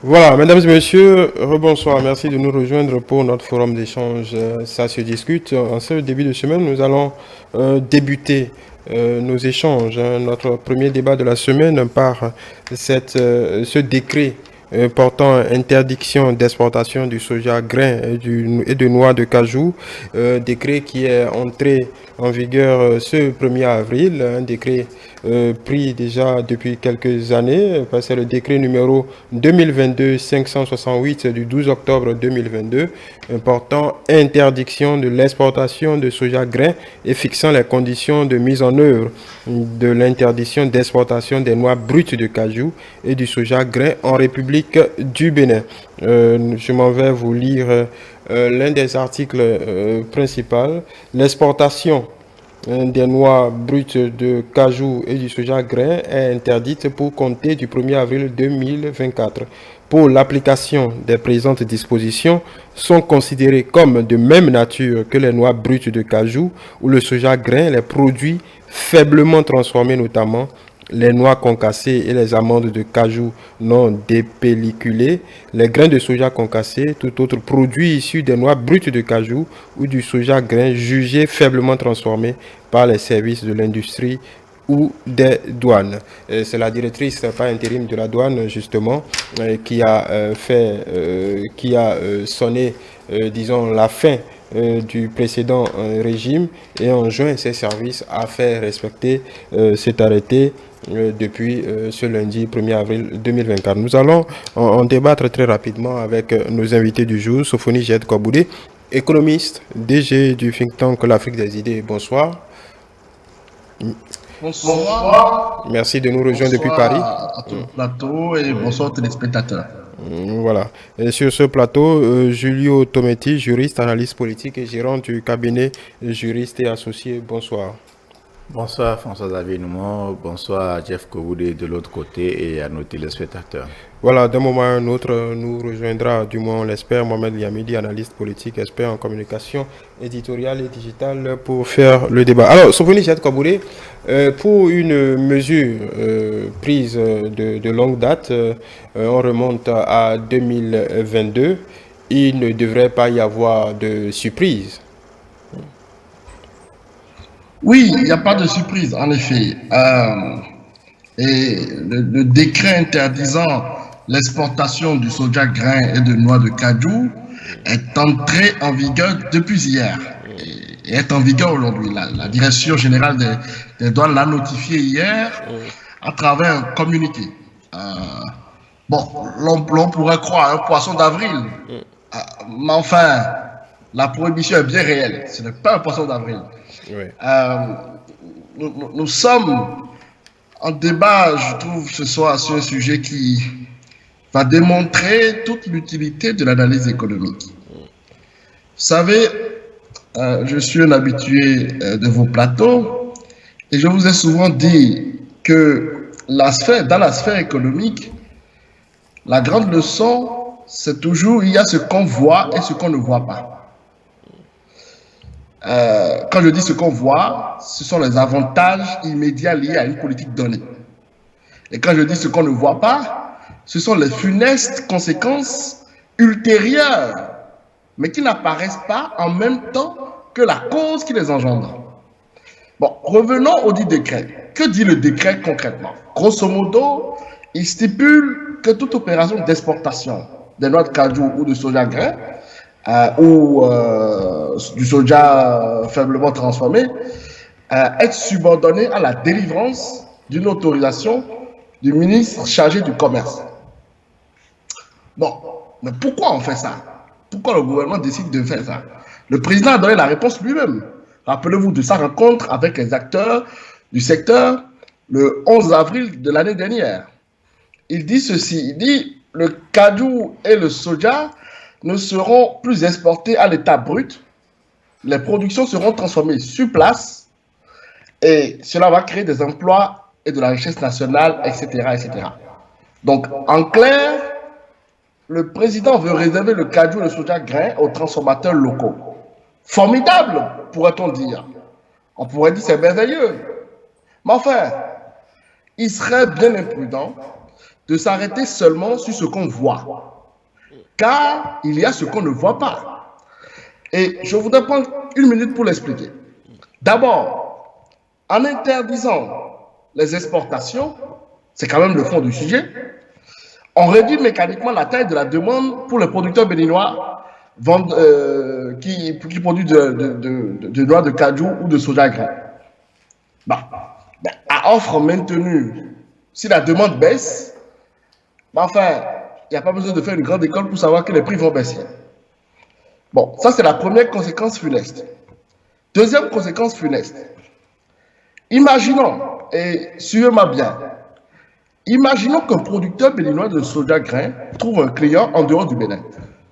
Voilà, mesdames et messieurs, rebonsoir. Merci de nous rejoindre pour notre forum d'échange. Ça se discute. En ce début de semaine, nous allons débuter nos échanges. Notre premier débat de la semaine par ce décret portant interdiction d'exportation du soja grain et de noix de cajou, décret qui est entré en vigueur ce 1er avril, un décret pris déjà depuis quelques années, c'est le décret numéro 2022-568 du 12 octobre 2022, portant interdiction de l'exportation de soja grain et fixant les conditions de mise en œuvre de l'interdiction d'exportation des noix brutes de cajou et du soja grain en République du Bénin. Je m'en vais vous lire l'un des articles principaux. L'exportation des noix brutes de cajou et du soja grain est interdite pour compter du 1er avril 2024. Pour l'application des présentes dispositions, sont considérées comme de même nature que les noix brutes de cajou ou le soja grain, les produits faiblement transformés notamment, les noix concassées et les amandes de cajou non dépelliculées, les grains de soja concassés, tout autre produit issu des noix brutes de cajou ou du soja grain jugé faiblement transformé par les services de l'industrie ou des douanes. C'est la directrice par intérim de la douane, justement, qui a sonné, disons, la fin du précédent régime et enjoint ses services à faire respecter cet arrêté depuis ce lundi 1er avril 2024. Nous allons en débattre très rapidement avec nos invités du jour. Sophonie Jed Koboudé, économiste, DG du think tank L'Afrique des idées. Bonsoir. Bonsoir. Merci de nous rejoindre depuis Paris. Bonsoir à tout le plateau et bonsoir aux téléspectateurs. Voilà. Et sur ce plateau, Julio Tometti, juriste, analyste politique et gérant du cabinet juriste et associé. Bonsoir. Bonsoir François-Xavier Noumon, bonsoir Jeff Koboudé de l'autre côté et à nos téléspectateurs. Voilà, d'un moment à un autre, nous rejoindra, du moins on l'espère, Mohamed Yamidi, analyste politique, expert en communication éditoriale et digitale, pour faire le débat. Alors, Sophonie Jed Koboudé, pour une mesure prise de longue date, on remonte à 2022, il ne devrait pas y avoir de surprise. Oui, il n'y a pas de surprise, en effet. Et le décret interdisant l'exportation du soja grain et de noix de cajou est entré en vigueur depuis hier et est en vigueur aujourd'hui. La Direction générale des douanes l'a notifié hier à travers un communiqué. Bon, l'on pourrait croire un poisson d'avril, mais enfin, la prohibition est bien réelle. Ce n'est pas un poisson d'avril. Oui. Nous sommes en débat, je trouve, ce soir sur un sujet qui va démontrer toute l'utilité de l'analyse économique. Vous savez, je suis un habitué de vos plateaux et je vous ai souvent dit que dans la sphère économique, la grande leçon, c'est toujours il y a ce qu'on voit et ce qu'on ne voit pas. Quand je dis ce qu'on voit, ce sont les avantages immédiats liés à une politique donnée. Et quand je dis ce qu'on ne voit pas, ce sont les funestes conséquences ultérieures, mais qui n'apparaissent pas en même temps que la cause qui les engendre. Bon, revenons au dit décret. Que dit le décret concrètement? Grosso modo, il stipule que toute opération d'exportation des noix de cajou ou de soja grain ou du soja faiblement transformé, être subordonné à la délivrance d'une autorisation du ministre chargé du commerce. Bon, mais pourquoi on fait ça? Pourquoi le gouvernement décide de faire ça? Le président a donné la réponse lui-même. Rappelez-vous de sa rencontre avec les acteurs du secteur le 11 avril de l'année dernière. Il dit ceci, il dit le cajou et le soja ne seront plus exportés à l'état brut, les productions seront transformées sur place et cela va créer des emplois et de la richesse nationale, etc., etc. Donc, en clair, le président veut réserver le cajou et le soja grain aux transformateurs locaux. Formidable, pourrait-on dire. On pourrait dire c'est merveilleux. Mais enfin, il serait bien imprudent de s'arrêter seulement sur ce qu'on voit, car il y a ce qu'on ne voit pas. Et je voudrais prendre une minute pour l'expliquer. D'abord, en interdisant les exportations, c'est quand même le fond du sujet, on réduit mécaniquement la taille de la demande pour les producteurs béninois qui produisent de noix de cajou ou de soja grain. À offre maintenue, si la demande baisse, enfin, il n'y a pas besoin de faire une grande école pour savoir que les prix vont baisser. Bon, ça c'est la première conséquence funeste. Deuxième conséquence funeste. Imaginons, et suivez-moi bien, imaginons qu'un producteur béninois de soja grain trouve un client en dehors du Bénin,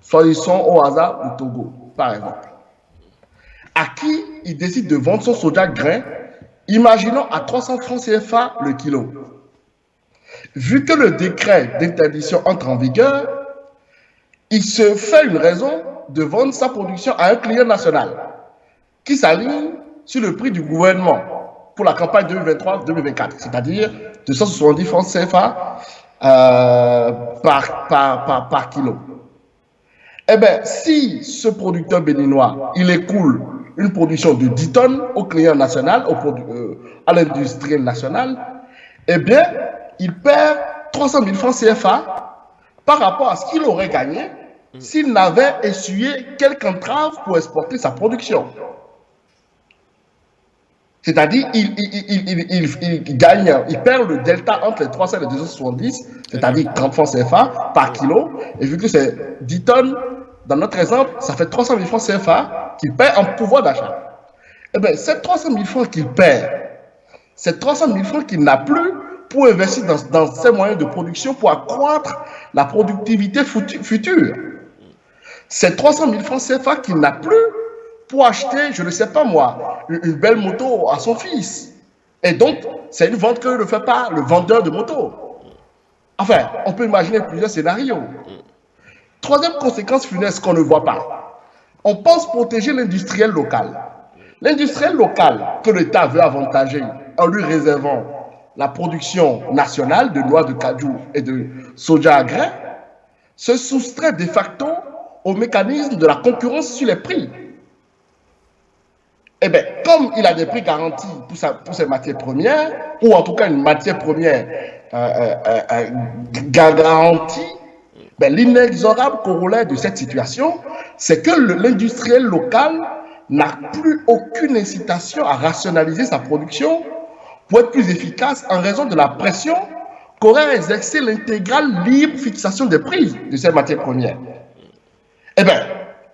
choisissons au hasard le Togo, par exemple, à qui il décide de vendre son soja grain, imaginons à 300 francs CFA le kilo. Vu que le décret d'interdiction entre en vigueur, il se fait une raison de vendre sa production à un client national qui s'aligne sur le prix du gouvernement pour la campagne 2023-2024, c'est-à-dire 270 francs CFA par kilo. Eh bien, si ce producteur béninois, il écoule une production de 10 tonnes au client national, à l'industrie nationale, eh bien, il perd 300 000 francs CFA par rapport à ce qu'il aurait gagné s'il n'avait essuyé quelque entrave pour exporter sa production. C'est-à-dire, il gagne, il perd le delta entre les 300 et les 270, c'est-à-dire 30 francs CFA par kilo. Et vu que c'est 10 tonnes, dans notre exemple, ça fait 300 000 francs CFA qu'il perd en pouvoir d'achat. Eh bien, ces 300 000 francs qu'il perd, c'est 300 000 francs qu'il n'a plus pour investir dans ses moyens de production pour accroître la productivité future. C'est 300 000 francs CFA qu'il n'a plus pour acheter, je ne sais pas moi, une belle moto à son fils. Et donc, c'est une vente que ne fait pas le vendeur de moto. Enfin, on peut imaginer plusieurs scénarios. Troisième conséquence funeste qu'on ne voit pas. On pense protéger l'industriel local. L'industriel local que l'État veut avantager en lui réservant la production nationale de noix de cajou et de soja à grain se soustrait de facto au mécanisme de la concurrence sur les prix. Eh bien, comme il a des prix garantis pour ses matières premières, ou en tout cas une matière première garantie, ben, l'inexorable corollaire de cette situation, c'est que l'industriel local n'a plus aucune incitation à rationaliser sa production pour être plus efficace en raison de la pression qu'aurait exercé l'intégrale libre fixation des prix de ces matières premières. Eh bien,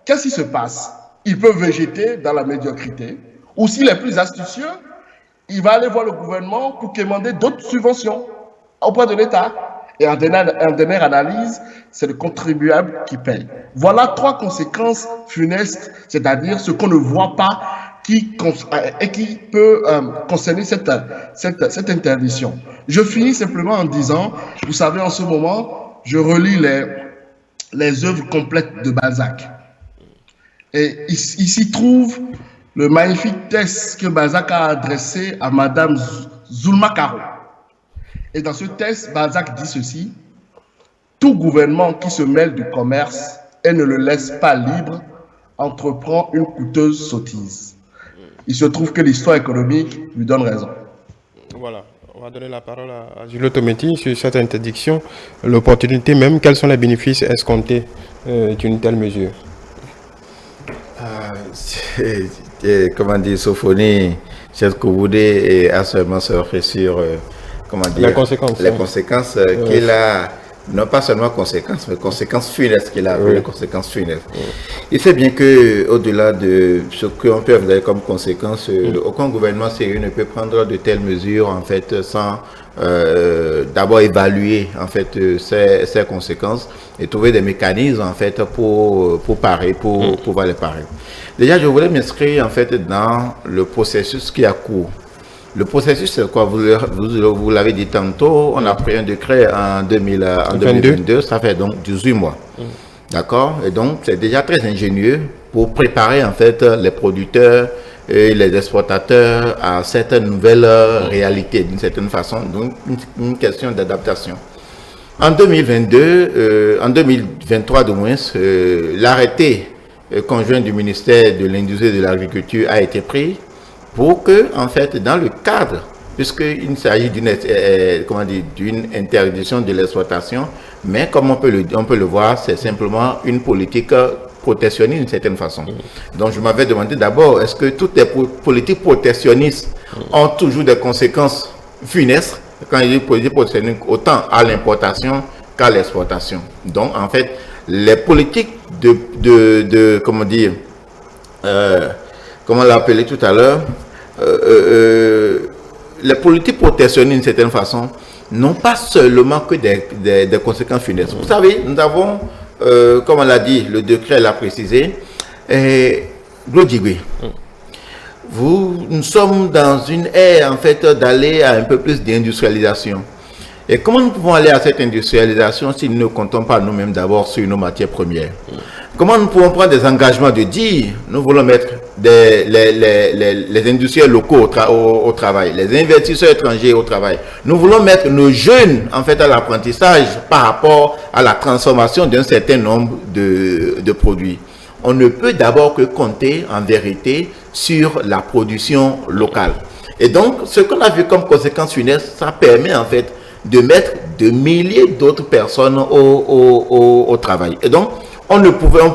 qu'est-ce qui se passe? Il peut végéter dans la médiocrité, ou s'il est plus astucieux, il va aller voir le gouvernement pour demander d'autres subventions auprès de l'État. Et en dernière analyse, c'est le contribuable qui paye. Voilà trois conséquences funestes, c'est-à-dire ce qu'on ne voit pas et qui peut concerner cette interdiction. Je finis simplement en disant, vous savez, en ce moment, je relis les œuvres complètes de Balzac. Et il s'y trouve le magnifique texte que Balzac a adressé à Madame Zulma Caro. Et dans ce texte, Balzac dit ceci: tout gouvernement qui se mêle du commerce et ne le laisse pas libre entreprend une coûteuse sottise. Il se trouve que l'histoire économique lui donne raison. Voilà, on va donner la parole à Julio Tometi sur cette interdiction, l'opportunité même, quels sont les bénéfices escomptés d'une telle mesure? Comment dire, Sophonie, Chef Koboudé a seulement surfé sur comment dire, les conséquences qu'il a, non pas seulement conséquences, mais conséquences funestes qu'il a, les conséquences funestes. Il sait bien qu'au-delà de ce qu'on peut avoir comme conséquence, aucun gouvernement sérieux ne peut prendre de telles mesures en fait sans d'abord évaluer en fait ces conséquences et trouver des mécanismes en fait pour pouvoir les parer. Déjà, je voulais m'inscrire en fait dans le processus qui a cours. Le processus, c'est quoi? Vous l'avez dit tantôt, on a pris un décret en 2022, ça fait donc 18 mois. D'accord? Et donc, c'est déjà très ingénieux pour préparer en fait les producteurs et les exportateurs à cette nouvelle réalité, d'une certaine façon. Donc, une question d'adaptation. En 2022, en 2023 de moins, l'arrêté conjoint du ministère de l'Industrie et de l'Agriculture a été pris pour que, en fait, dans le cadre, puisqu'il s'agit d'une interdiction de l'exploitation, mais comme on peut le voir, c'est simplement une politique protectionniste d'une certaine façon. Donc je m'avais demandé d'abord, est-ce que toutes les politiques protectionnistes ont toujours des conséquences funestes quand il y a politique protectionniste, autant à l'importation qu'à l'exportation. Donc en fait, les politiques comment dire, comment l'appeler tout à l'heure, les politiques protectionnistes d'une certaine façon n'ont pas seulement que des conséquences funestes. Vous savez, nous avons, comme on l'a dit, le décret l'a précisé, nous sommes dans une ère en fait d'aller à un peu plus d'industrialisation. Et comment nous pouvons aller à cette industrialisation si nous ne comptons pas nous-mêmes d'abord sur nos matières premières? Comment nous pouvons prendre des engagements de dire nous voulons mettre les industriels locaux au travail, les investisseurs étrangers au travail. Nous voulons mettre nos jeunes en fait à l'apprentissage par rapport à la transformation d'un certain nombre de produits. On ne peut d'abord que compter en vérité sur la production locale. Et donc, ce qu'on a vu comme conséquence funeste, ça permet en fait de mettre de milliers d'autres personnes au travail. Et donc, un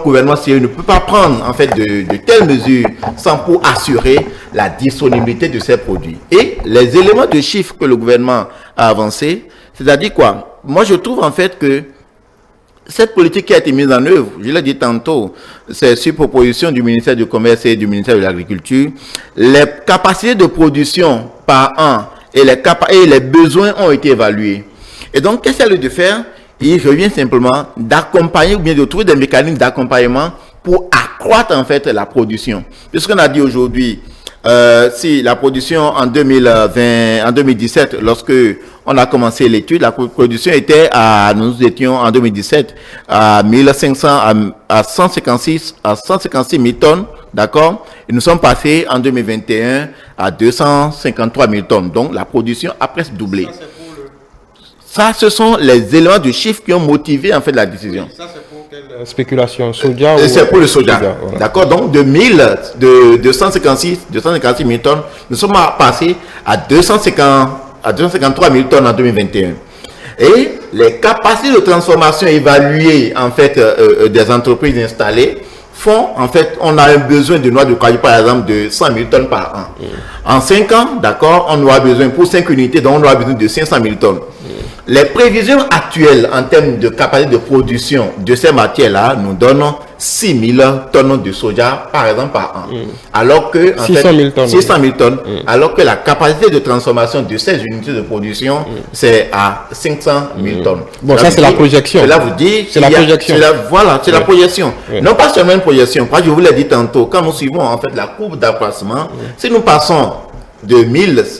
gouvernement sérieux ne peut pas prendre en fait de telles mesures sans pour assurer la disponibilité de ces produits. Et les éléments de chiffres que le gouvernement a avancés, c'est-à-dire quoi? Moi, je trouve en fait que cette politique qui a été mise en œuvre, je l'ai dit tantôt, c'est sur proposition du ministère du Commerce et du ministère de l'Agriculture. Les capacités de production par an et les besoins ont été évalués. Et donc, qu'est-ce qu'il y a lieu de faire? Il revient simplement d'accompagner ou bien de trouver des mécanismes d'accompagnement pour accroître en fait la production. Puisqu'on a dit aujourd'hui, si la production en 2017, lorsque on a commencé l'étude, la production était nous étions en 2017 à 156 000 tonnes, d'accord? Et nous sommes passés en 2021 à 253 000 tonnes. Donc la production a presque doublé. Ça, ce sont les éléments de chiffres qui ont motivé en fait la décision. Oui, ça, c'est pour quelle spéculation? Soja? C'est pour le soja. Voilà. D'accord. Donc, de 256 000 tonnes, nous sommes passés à 253 000 tonnes en 2021. Et les capacités de transformation évaluées en fait des entreprises installées font, en fait, on a un besoin de noix de cajou, par exemple, de 100 000 tonnes par an. En 5 ans, d'accord, on aura besoin, pour 5 unités, donc on aura besoin de 500 000 tonnes. Les prévisions actuelles en termes de capacité de production de ces matières-là nous donnent 6 000 tonnes de soja, par exemple, par an. Alors que, en 600 000 tonnes. 600 000 tonnes. Alors que la capacité de transformation de ces unités de production, c'est à 500 000 tonnes. Bon, ça, c'est la projection. Cela vous dit, c'est la projection. Voilà, c'est la projection. Non pas seulement une projection. Je vous l'ai dit tantôt, quand nous suivons, en fait, la courbe d'accroissement, si nous passons de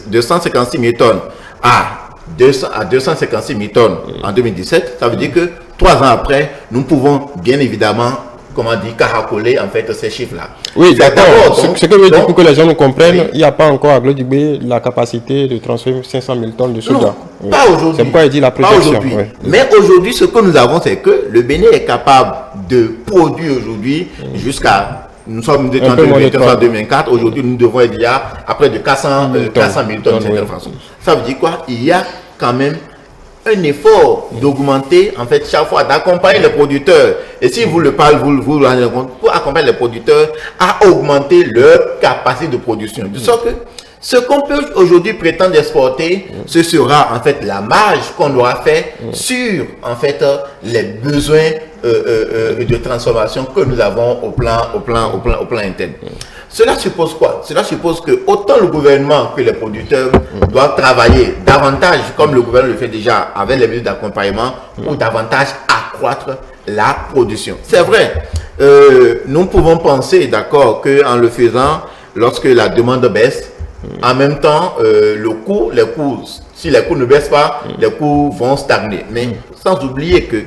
256 000 tonnes à 256 000 tonnes en 2017, ça veut dire que 3 ans après, nous pouvons bien évidemment, comment dire, caracoler en fait ces chiffres-là. Oui, d'accord. Ce que je veux dire pour que les gens nous comprennent, oui. Il n'y a pas encore à Glodibé la capacité de transférer 500 000 tonnes de soja. Non, oui. Pas aujourd'hui. C'est pourquoi il dit la projection. Oui. Mais aujourd'hui, ce que nous avons, c'est que le Bénin est capable de produire aujourd'hui jusqu'à... Nous sommes en 2024, aujourd'hui nous devons être à près de 400 000 tonnes de cette façon. Ça veut dire quoi? Il y a quand même un effort d'augmenter, en fait, chaque fois, d'accompagner les producteurs. Et si vous le parlez, vous vous rendez compte, pour accompagner les producteurs à augmenter leur capacité de production. De sorte que ce qu'on peut aujourd'hui prétendre exporter, ce sera en fait la marge qu'on aura fait sur en fait les besoins de transformation que nous avons au plan interne. Cela suppose quoi? Cela suppose que autant le gouvernement que les producteurs doivent travailler davantage, comme le gouvernement le fait déjà avec les mesures d'accompagnement, pour davantage accroître la production. C'est vrai, nous pouvons penser, d'accord, qu'en le faisant, lorsque la demande baisse, en même temps, si les coûts ne baissent pas, les coûts vont stagner. Mais sans oublier que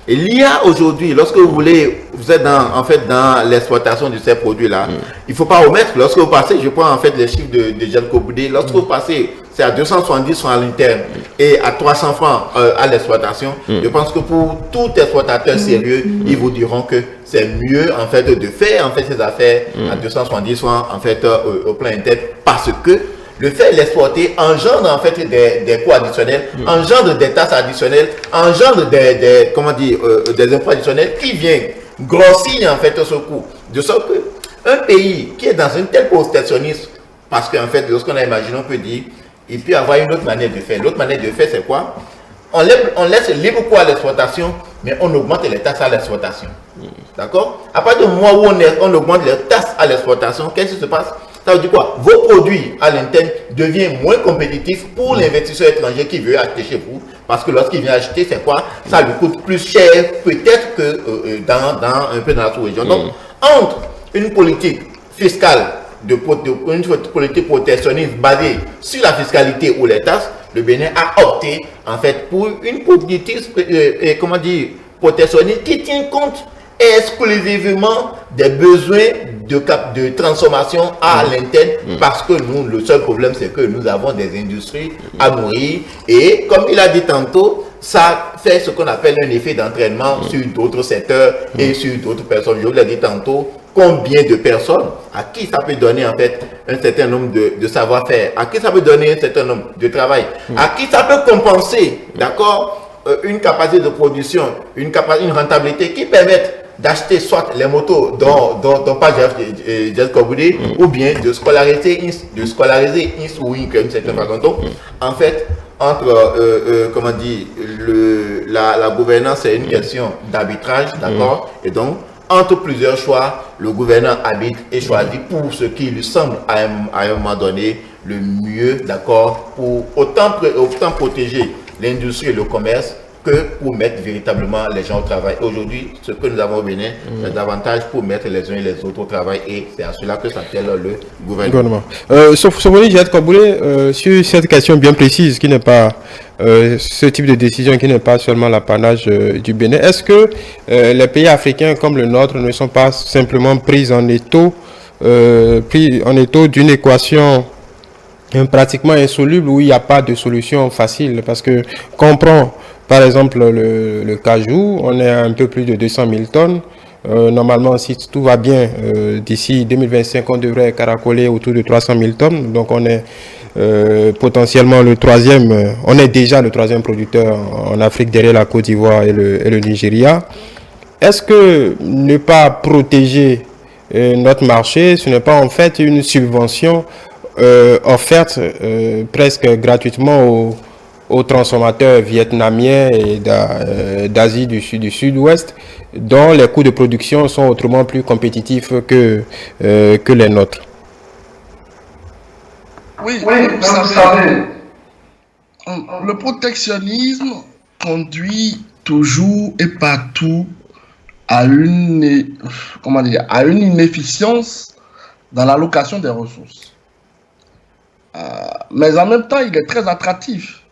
il y a aujourd'hui, lorsque vous êtes dans l'exploitation de ces produits-là, il ne faut pas omettre, lorsque vous passez, je prends en fait les chiffres de Jean Koboudé, lorsque vous passez c'est à 270 francs à l'interne et à 300 francs à l'exploitation, je pense que pour tout exploitateur sérieux, ils vous diront que c'est mieux en fait de faire en fait ces affaires à 270 francs en fait au plan interne, parce que le fait l'exporter engendre en fait des coûts additionnels, engendre des taxes additionnelles, engendre des impôts additionnels qui viennent grossir en fait ce coût. De sorte que un pays qui est dans un tel protectionnisme, parce qu'en fait, lorsqu'on a imaginé, on peut dire, il peut y avoir une autre manière de faire. L'autre manière de faire, c'est quoi? On laisse libre cours à l'exportation, mais on augmente les taxes à l'exportation. D'accord? À partir du moment où on augmente les taxes à l'exportation, qu'est-ce qui se passe? Ça veut dire quoi? Vos produits à l'interne deviennent moins compétitifs pour l'investisseur étranger qui veut acheter chez vous. Parce que lorsqu'il vient acheter, c'est quoi? Ça lui coûte plus cher peut-être que un peu dans la sous-région. Donc, entre une politique fiscale, une politique protectionniste basée sur la fiscalité ou les taxes, le Bénin a opté en fait pour une politique protectionniste qui tient compte exclusivement des besoins de transformation à l'interne, parce que nous, le seul problème, c'est que nous avons des industries à nourrir, et comme il a dit tantôt, ça fait ce qu'on appelle un effet d'entraînement sur d'autres secteurs et sur d'autres personnes. Je vous l'ai dit tantôt, combien de personnes à qui ça peut donner en fait un certain nombre de savoir-faire, à qui ça peut donner un certain nombre de travail, à qui ça peut compenser, d'accord, une capacité de production, une rentabilité qui permette d'acheter soit les motos dont pas Jess Koboudé, ou bien de scolariser Ins ou Wink d'une certaine façon. Donc, en fait, entre la gouvernance, c'est une question d'arbitrage, d'accord, et donc entre plusieurs choix, le gouvernant habite et choisit pour ce qui lui semble à un moment donné le mieux, d'accord, pour autant protéger l'industrie et le commerce que pour mettre véritablement les gens au travail. Aujourd'hui, ce que nous avons au Bénin, c'est davantage pour mettre les uns et les autres au travail, et c'est à cela que s'appelle le gouvernement. Sofoni Jihad Kaboulé, sur cette question bien précise, qui n'est pas ce type de décision qui n'est pas seulement l'apanage du Bénin, est-ce que les pays africains comme le nôtre ne sont pas simplement pris en étau d'une équation pratiquement insoluble où il n'y a pas de solution facile? Parce que comprend par exemple le cajou, on est à un peu plus de 200 000 tonnes. Normalement, si tout va bien, d'ici 2025, on devrait caracoler autour de 300 000 tonnes. Donc on est potentiellement on est déjà le troisième producteur en Afrique derrière la Côte d'Ivoire et le Nigeria. Est-ce que ne pas protéger notre marché, ce n'est pas en fait une subvention offerte presque gratuitement aux transformateurs vietnamiens et d'Asie du Sud-Ouest, dont les coûts de production sont autrement plus compétitifs que les nôtres? Oui, vous savez, le protectionnisme conduit toujours et partout à une inefficience dans l'allocation des ressources. Mais en même temps, il est très attractif,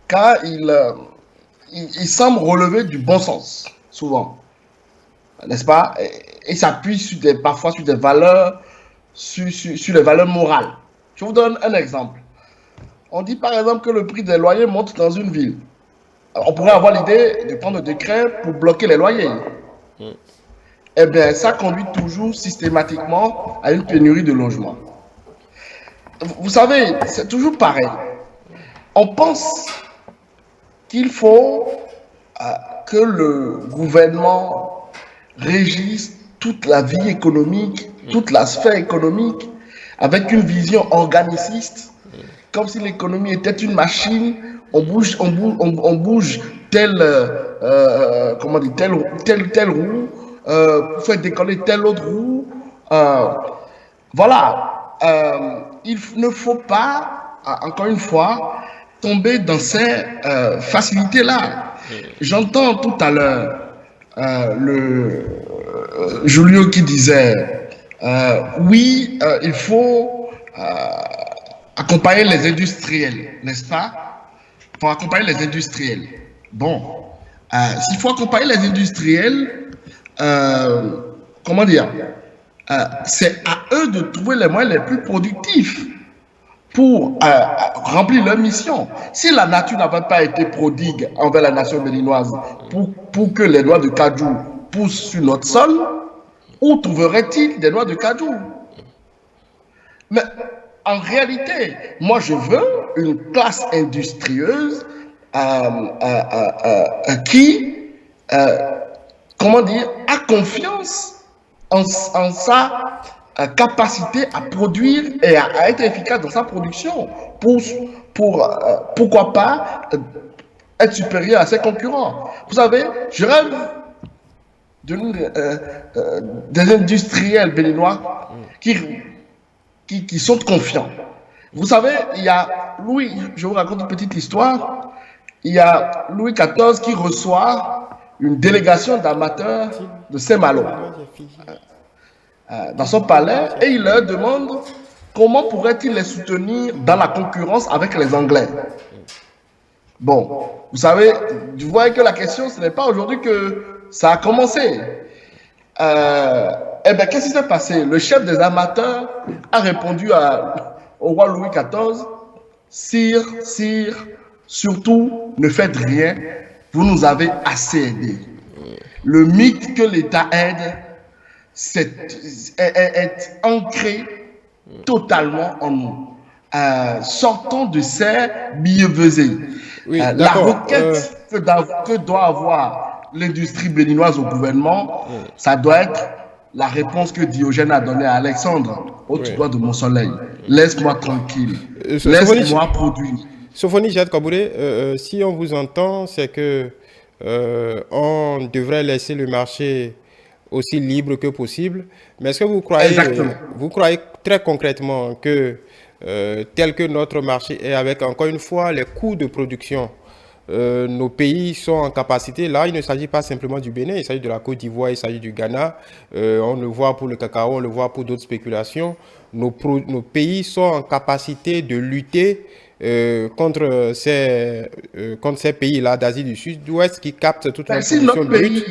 car il semble relever du bon sens, souvent, n'est-ce pas? Et s'appuie parfois sur des valeurs, sur les valeurs morales. Je vous donne un exemple. On dit par exemple que le prix des loyers monte dans une ville. Alors, on pourrait avoir l'idée de prendre un décret pour bloquer les loyers. Eh bien, ça conduit toujours systématiquement à une pénurie de logements. Vous savez, c'est toujours pareil. On pense qu'il faut que le gouvernement régisse toute la vie économique, toute la sphère économique, avec une vision organiciste, comme si l'économie était une machine. On bouge telle roue pour faire décoller telle autre roue. Voilà. Il ne faut pas, encore une fois, tomber dans ces facilités-là. J'entends tout à l'heure Julio qui disait oui, il faut accompagner les industriels, n'est-ce pas? Il faut accompagner les industriels. Bon, s'il faut accompagner les industriels, comment dire, c'est à eux de trouver les moyens les plus productifs pour remplir leur mission. Si la nature n'avait pas été prodigue envers la nation béninoise pour que les noix de cajou poussent sur notre sol, où trouverait-il des noix de cajou? Mais en réalité, moi je veux une classe industrieuse qui, comment dire, a confiance en sa capacité à produire et à être efficace dans sa production pourquoi pas être supérieur à ses concurrents. Vous savez, je rêve des industriels béninois qui sont confiants. Vous savez, il y a Louis, je vous raconte une petite histoire, il y a Louis XIV qui reçoit une délégation d'amateurs de Saint-Malo dans son palais et il leur demande comment pourrait-il les soutenir dans la concurrence avec les Anglais. Bon, vous savez, vous voyez que la question, ce n'est pas aujourd'hui que ça a commencé. Eh bien, qu'est-ce qui s'est passé? Le chef des amateurs a répondu au roi Louis XIV, « Sire, sire, surtout, ne faites rien, vous nous avez assez aidés. Le mythe que l'État aide est ancré totalement en nous. Sortons de ces billevesées. Oui, la requête que doit avoir l'industrie béninoise au gouvernement, ça doit être la réponse que Diogène a donnée à Alexandre. Oh, tu dois de mon soleil. Laisse-moi tranquille. Laisse-moi produire. Sophonie Jade Kabouré, si on vous entend, c'est que on devrait laisser le marché aussi libre que possible. Mais est-ce que vous croyez très concrètement que tel que notre marché est, avec encore une fois les coûts de production, nos pays sont en capacité, là il ne s'agit pas simplement du Bénin, il s'agit de la Côte d'Ivoire, il s'agit du Ghana, on le voit pour le cacao, on le voit pour d'autres spéculations, nos pays sont en capacité de lutter contre ces pays-là d'Asie du Sud-Ouest qui captent toute la production brute.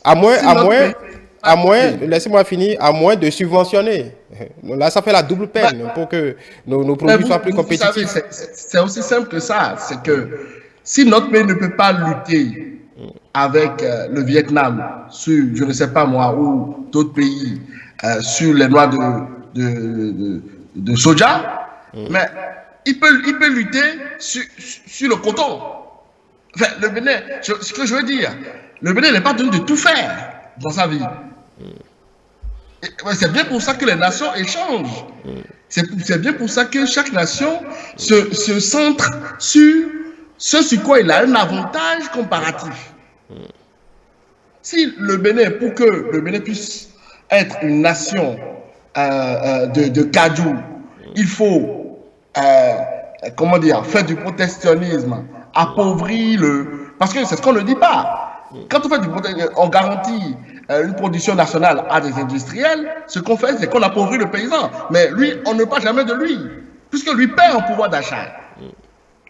À moins, laissez-moi finir, à moins de subventionner. Là, ça fait la double peine pour que nos produits soient plus compétitifs. C'est aussi simple que ça. C'est que si notre pays ne peut pas lutter avec le Vietnam sur, je ne sais pas moi, ou d'autres pays sur les noix de soja, mais il peut lutter sur le coton. Enfin, le Bénin, ce que je veux dire, le Bénin n'est pas tenu de tout faire dans sa vie. C'est bien pour ça que les nations échangent. C'est bien pour ça que chaque nation se centre sur ce sur quoi il a un avantage comparatif. Si le Bénin, pour que le Bénin puisse être une nation de cajou, il faut, comment dire, faire du protectionnisme, appauvrir parce que c'est ce qu'on ne dit pas. Quand on fait on garantit une production nationale à des industriels, ce qu'on fait, c'est qu'on appauvrit le paysan. Mais lui, on ne parle jamais de lui, puisque lui perd en pouvoir d'achat.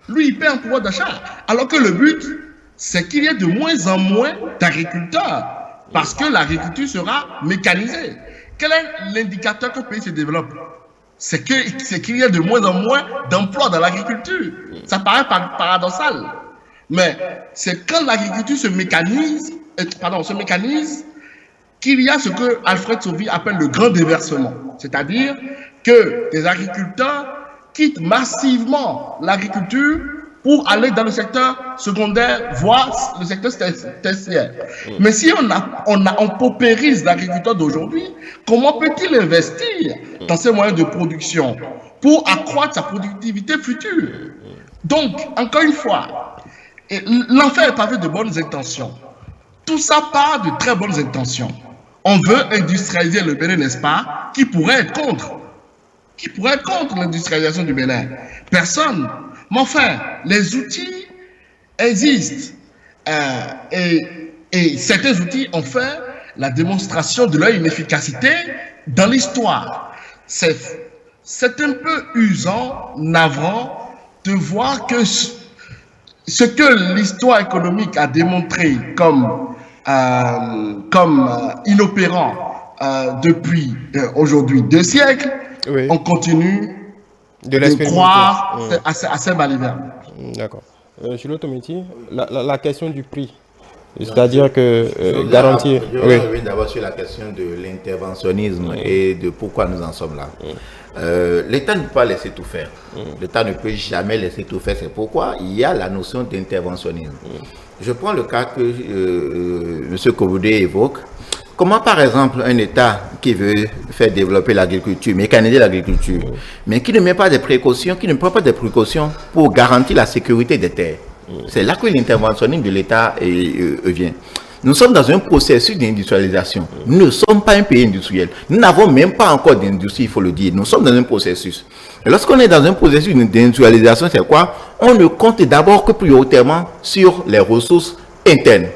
Lui, il perd en pouvoir d'achat. Alors que le but, c'est qu'il y ait de moins en moins d'agriculteurs, parce que l'agriculture sera mécanisée. Quel est l'indicateur que le pays se développe? C'est qu'il y a de moins en moins d'emplois dans l'agriculture. Ça paraît paradoxal. Mais c'est quand l'agriculture se mécanise qu'il y a ce que Alfred Sauvy appelle le grand déversement. C'est-à-dire que des agriculteurs quittent massivement l'agriculture pour aller dans le secteur secondaire, voire le secteur tertiaire. Mais si on paupérise l'agriculteur d'aujourd'hui, comment peut-il investir dans ces moyens de production pour accroître sa productivité future? Donc, encore une fois, l'enfer est pavé de bonnes intentions. Tout ça part de très bonnes intentions. On veut industrialiser le Bénin, n'est-ce pas? Qui pourrait être contre? Qui pourrait être contre l'industrialisation du Bénin? Personne. Mais enfin, les outils existent. Et certains outils ont fait la démonstration de leur inefficacité dans l'histoire. C'est un peu usant, navrant, de voir que ce que l'histoire économique a démontré comme inopérant depuis aujourd'hui 2 siècles, oui. On continue de croire à ces balivernes. D'accord. Sur l'autométie, la question du prix. C'est-à-dire que garantir... Je vais revenir d'abord sur la question de l'interventionnisme et de pourquoi nous en sommes là. L'État ne peut pas laisser tout faire. L'État ne peut jamais laisser tout faire. C'est pourquoi il y a la notion d'interventionnisme. Je prends le cas que M. Koboudé évoque. Comment, par exemple, un État qui veut faire développer l'agriculture, mécaniser l'agriculture, mais qui ne met pas de précautions, qui ne prend pas de précautions pour garantir la sécurité des terres. C'est là que l'interventionnisme de l'État vient. Nous sommes dans un processus d'industrialisation. Nous ne sommes pas un pays industriel. Nous n'avons même pas encore d'industrie, il faut le dire. Nous sommes dans un processus. Et lorsqu'on est dans un processus d'industrialisation, c'est quoi? On ne compte d'abord que prioritairement sur les ressources internes.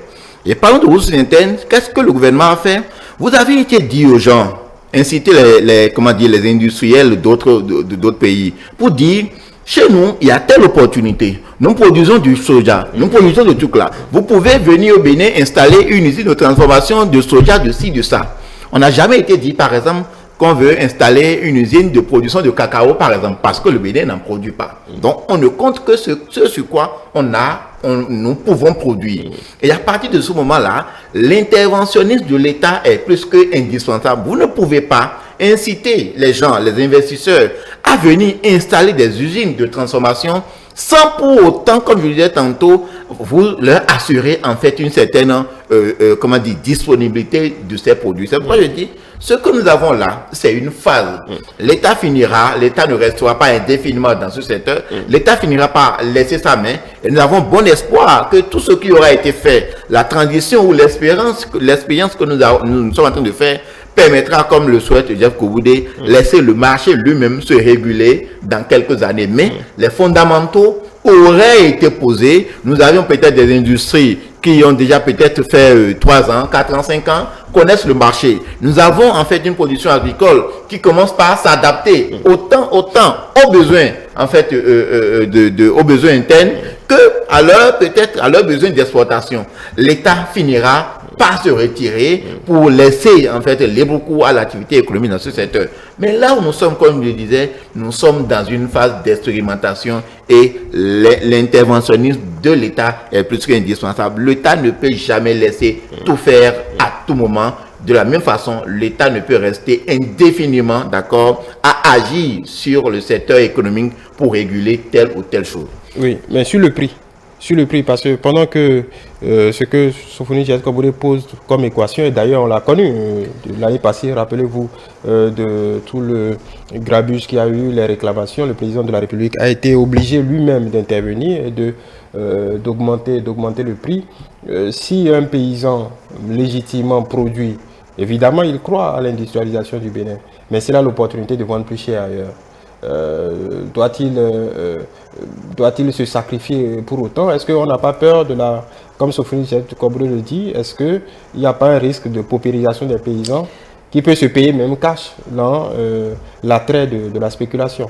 Et parlons de ressources internes, qu'est-ce que le gouvernement a fait? Vous avez été dit aux gens, inciter les industriels d'autres pays, pour dire, chez nous, il y a telle opportunité. Nous produisons du soja, nous produisons de tout là. Vous pouvez venir au Bénin installer une usine de transformation de soja, de ci, de ça. On n'a jamais été dit, par exemple, qu'on veut installer une usine de production de cacao, par exemple, parce que le Bénin n'en produit pas. Donc, on ne compte que ce sur quoi nous pouvons produire. Et à partir de ce moment-là, l'interventionnisme de l'État est plus que indispensable. Vous ne pouvez pas inciter les gens, les investisseurs, à venir installer des usines de transformation sans pour autant, comme je le disais tantôt, vous leur assurer en fait une certaine disponibilité de ces produits. C'est pourquoi je dis, ce que nous avons là, c'est une phase. L'État finira, l'État ne restera pas indéfiniment dans ce secteur, l'État finira par laisser sa main, et nous avons bon espoir que tout ce qui aura été fait, la transition ou l'expérience que nous sommes en train de faire, permettra, comme le souhaite Jeff Koboudé, laisser le marché lui-même se réguler dans quelques années. Mais les fondamentaux auraient été posés. Nous avions peut-être des industries qui ont déjà peut-être fait 3 ans, 4 ans, 5 ans, connaissent le marché. Nous avons en fait une production agricole qui commence par s'adapter autant aux besoins en fait aux besoins internes que à leurs besoins d'exportation. L'État finira par se retirer pour laisser en fait libre cours à l'activité économique dans ce secteur. Mais là où nous sommes, comme je le disais, nous sommes dans une phase d'expérimentation et l'interventionnisme de l'État est plus qu'indispensable. L'État ne peut jamais laisser tout faire à tout moment. De la même façon, l'État ne peut rester indéfiniment d'accord à agir sur le secteur économique pour réguler telle ou telle chose. Oui, mais sur le prix, parce que pendant que ce que Sophonie Djez-Koboudé pose comme équation, et d'ailleurs on l'a connu l'année passée, rappelez-vous de tout le grabuge qui a eu, les réclamations, le président de la République a été obligé lui-même d'intervenir et d'augmenter le prix. Si un paysan légitimement produit, évidemment il croit à l'industrialisation du Bénin, mais c'est là l'opportunité de vendre plus cher ailleurs. Doit-il se sacrifier pour autant? Est-ce qu'on n'a pas peur de la, comme Sophonie Djez-Koboudé le dit, est-ce qu'il n'y a pas un risque de paupérisation des paysans qui peut se payer même cash dans l'attrait de la spéculation?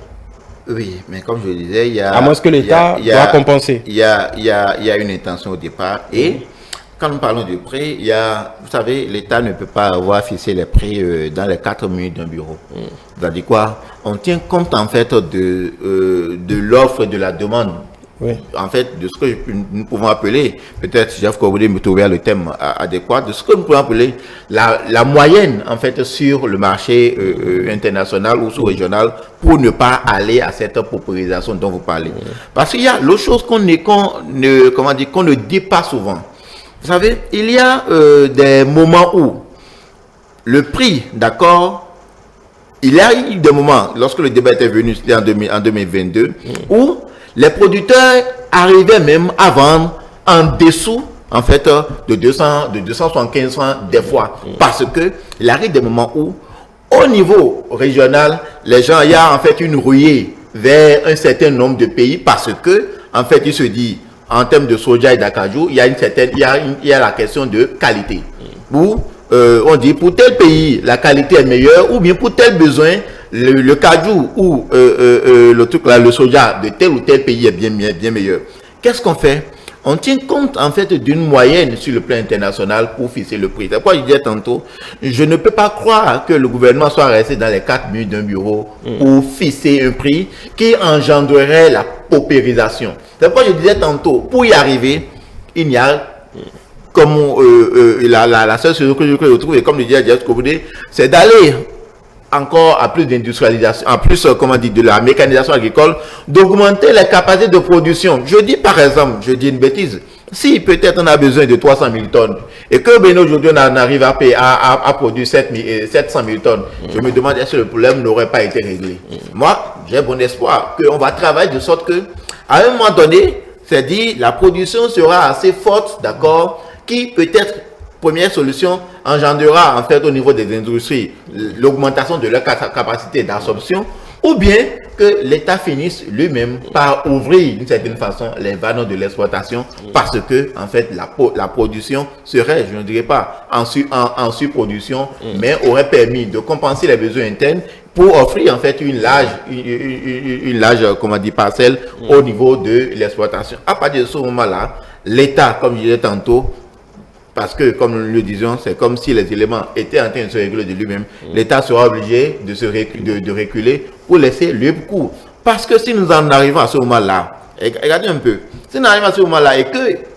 Oui, mais comme je le disais, il y a... À moins que l'État doit compenser. Il y a une intention au départ et... Quand nous parlons du prix, vous savez, l'État ne peut pas avoir fixé les prix dans les 4 minutes d'un bureau. C'est-à-dire quoi? On tient compte en fait de l'offre et de la demande. Oui. En fait, de ce que nous pouvons appeler, peut-être Jeff Koboudé me trouver le thème adéquat, de ce que nous pouvons appeler la moyenne en fait sur le marché international ou sous-régional pour ne pas aller à cette paupérisation dont vous parlez. Parce qu'il y a l'autre chose qu'on ne dit pas souvent. Vous savez, il y a des moments où le prix, d'accord, il y a eu des moments, lorsque le débat était venu, c'était en 2022, où les producteurs arrivaient même à vendre en dessous, en fait, de 275 francs des fois. Parce que il arrive des moments où, au niveau régional, il y a en fait une ruée vers un certain nombre de pays parce que, en fait, il se dit, en termes de soja et d'acajou, il y a la question de qualité. Où on dit pour tel pays la qualité est meilleure, ou bien pour tel besoin le cajou ou le soja de tel ou tel pays est bien meilleur. Qu'est-ce qu'on fait? on tient compte en fait d'une moyenne sur le plan international pour fixer le prix. C'est pourquoi je disais tantôt, je ne peux pas croire que le gouvernement soit resté dans les 4 murs d'un bureau pour fixer un prix qui engendrerait la paupérisation. C'est pourquoi je disais tantôt, pour y arriver, il n'y a comme la seule solution que je trouve, et comme le disait Diaz Koboudé, c'est d'aller encore à plus d'industrialisation, en plus, comment dire, de la mécanisation agricole, d'augmenter les capacités de production. Je dis par exemple, je dis une bêtise, si peut-être on a besoin de 300 000 tonnes et que ben, aujourd'hui on arrive à produire 700 000 tonnes, je me demande est-ce que le problème n'aurait pas été réglé. Moi, j'ai bon espoir qu'on va travailler de sorte que, à un moment donné, c'est dit, la production sera assez forte, d'accord, qui peut-être, première solution, engendrera en fait au niveau des industries l'augmentation de leur capacité d'absorption, ou bien que l'État finisse lui-même par ouvrir d'une certaine façon les vannes de l'exploitation, parce que en fait la production serait, je ne dirais pas en surproduction, mais aurait permis de compenser les besoins internes pour offrir en fait une large comment dire, parcelle au niveau de l'exploitation. À partir de ce moment-là, l'État, comme je disais tantôt, parce que, comme nous le disions, c'est comme si les éléments étaient en train de se réguler de lui-même. l'État sera obligé de reculer pour laisser libre cours. Parce que si nous en arrivons à ce moment-là, regardez un peu, si nous arrivons à ce moment-là et que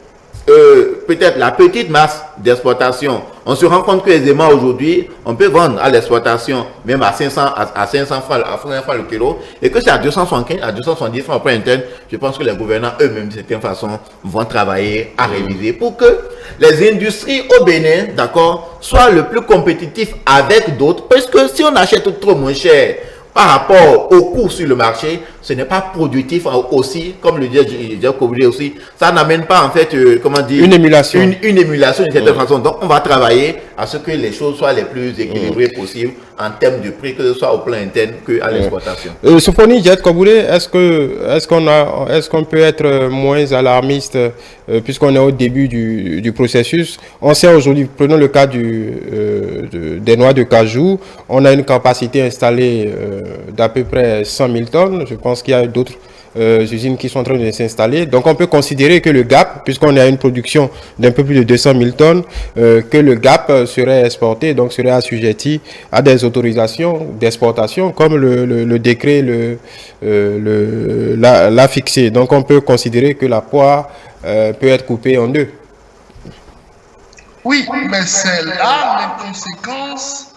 peut-être la petite masse d'exploitation, on se rend compte que aisément aujourd'hui, on peut vendre à l'exploitation même à 500 francs, à 500 francs le kilo, et que c'est à 275, à 270 francs au prix interne. Je pense que les gouvernants eux-mêmes, de certaine façon, vont travailler à réviser pour que les industries au Bénin, d'accord, soient le plus compétitifs avec d'autres, parce que si on achète trop moins cher par rapport au coût sur le marché, ce n'est pas productif aussi, comme le dit Koboudé aussi, ça n'amène pas en fait, comment dire, une émulation. Une émulation d'une certaine façon. Donc on va travailler à ce que les choses soient les plus équilibrées possibles en termes de prix, que ce soit au plan interne qu'à l'exploitation. Sophonie Diaz Koboudé, est-ce qu'on peut être moins alarmiste puisqu'on est au début du processus? On sait aujourd'hui, prenons le cas des noix de cajou, on a une capacité installée d'à peu près 100 000 tonnes. Je pense qu'il y a d'autres usines qui sont en train de s'installer. Donc on peut considérer que le gap, puisqu'on a une production d'un peu plus de 200 000 tonnes, que le gap serait exporté, donc serait assujetti à des autorisations d'exportation, comme le décret l'a fixé. Donc on peut considérer que la poire peut être coupée en deux. Oui, mais c'est là les conséquences